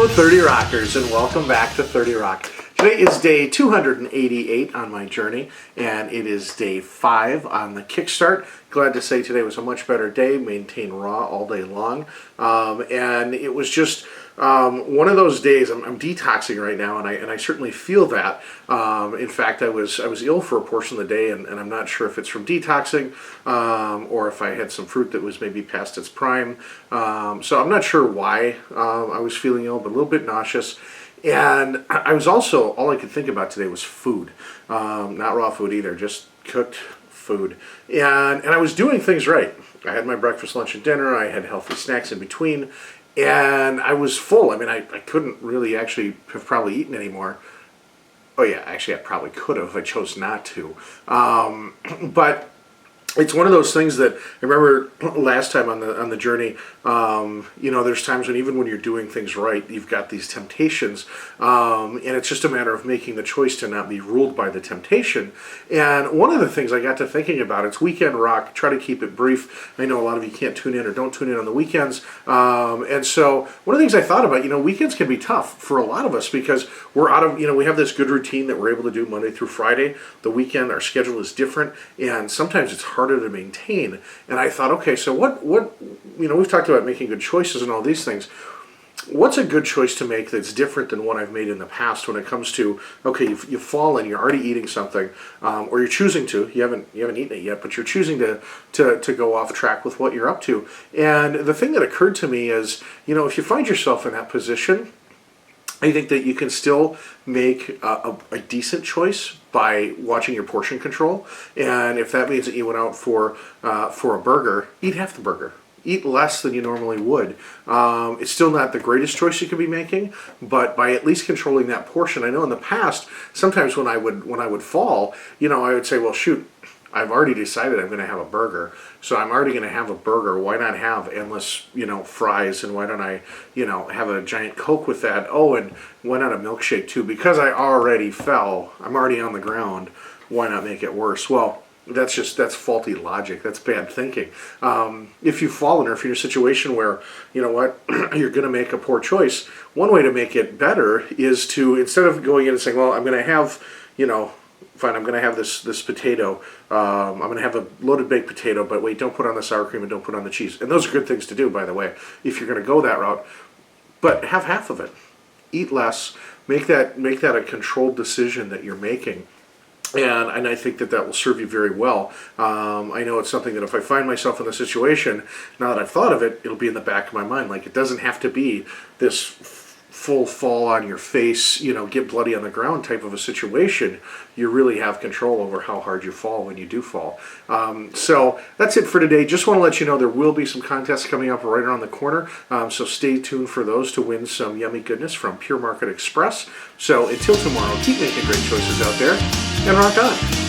30 Rockers, and welcome back to 30 Rock. Today is day 288 on my journey, and it is day 5 on the Kickstart. Glad to say today was a much better day. Maintain raw all day long, and it was just one of those days. I'm detoxing right now, and I certainly feel that. In fact, I was ill for a portion of the day, and I'm not sure if it's from detoxing or if I had some fruit that was maybe past its prime. So I'm not sure why I was feeling ill, but a little bit nauseous. And I was also, all I could think about today was food. Not raw food either, just cooked food. And I was doing things right. I had my breakfast, lunch, and dinner. I had healthy snacks in between. And I was full. I mean, I couldn't really actually have probably eaten anymore. Oh yeah, actually I probably could have. I chose not to. But it's one of those things that I remember last time on the journey. You know, there's times when even when you're doing things right, you've got these temptations, and it's just a matter of making the choice to not be ruled by the temptation. And one of the things I got to thinking about, it's Weekend Rock. Try to keep it brief. I know a lot of you can't tune in or don't tune in on the weekends, and so one of the things I thought about, you know, weekends can be tough for a lot of us because we're out of, you know, we have this good routine that we're able to do Monday through Friday. The weekend, our schedule is different, and sometimes it's harder to maintain. And I thought, okay, so what you know, we've talked about making good choices and all these things. What's a good choice to make that's different than what I've made in the past when it comes to, okay, you've fallen, you're already eating something, or you're choosing to, you haven't eaten it yet, but you're choosing to go off track with what you're up to. And the thing that occurred to me is, you know, if you find yourself in that position, I think that you can still make a decent choice by watching your portion control. And if that means that you went out for a burger, eat half the burger. Eat less than you normally would. It's still not the greatest choice you could be making, but by at least controlling that portion. I know in the past, sometimes when I would fall, you know, I would say, well, shoot, I've already decided I'm going to have a burger, so I'm already going to have a burger. Why not have endless, you know, fries, and why don't I, you know, have a giant Coke with that? Oh, and why not a milkshake too? Because I already fell, I'm already on the ground. Why not make it worse? Well, that's faulty logic. That's bad thinking. If you've fallen, or if you're in a situation where, you know what, you're going to make a poor choice, one way to make it better is to, instead of going in and saying, well, I'm going to have, you know, fine, I'm going to have this potato. I'm going to have a loaded baked potato, but wait, don't put on the sour cream and don't put on the cheese. And those are good things to do, by the way, if you're going to go that route. But have half of it. Eat less. Make that a controlled decision that you're making. And I think that will serve you very well. I know it's something that if I find myself in the situation, now that I've thought of it, it'll be in the back of my mind. Like, it doesn't have to be this full fall on your face, you know, get bloody on the ground type of a situation. You really have control over how hard you fall when you do fall. So that's it for today. Just want to let you know there will be some contests coming up right around the corner. So stay tuned for those to win some yummy goodness from Pure Market Express. So until tomorrow, keep making great choices out there and rock on.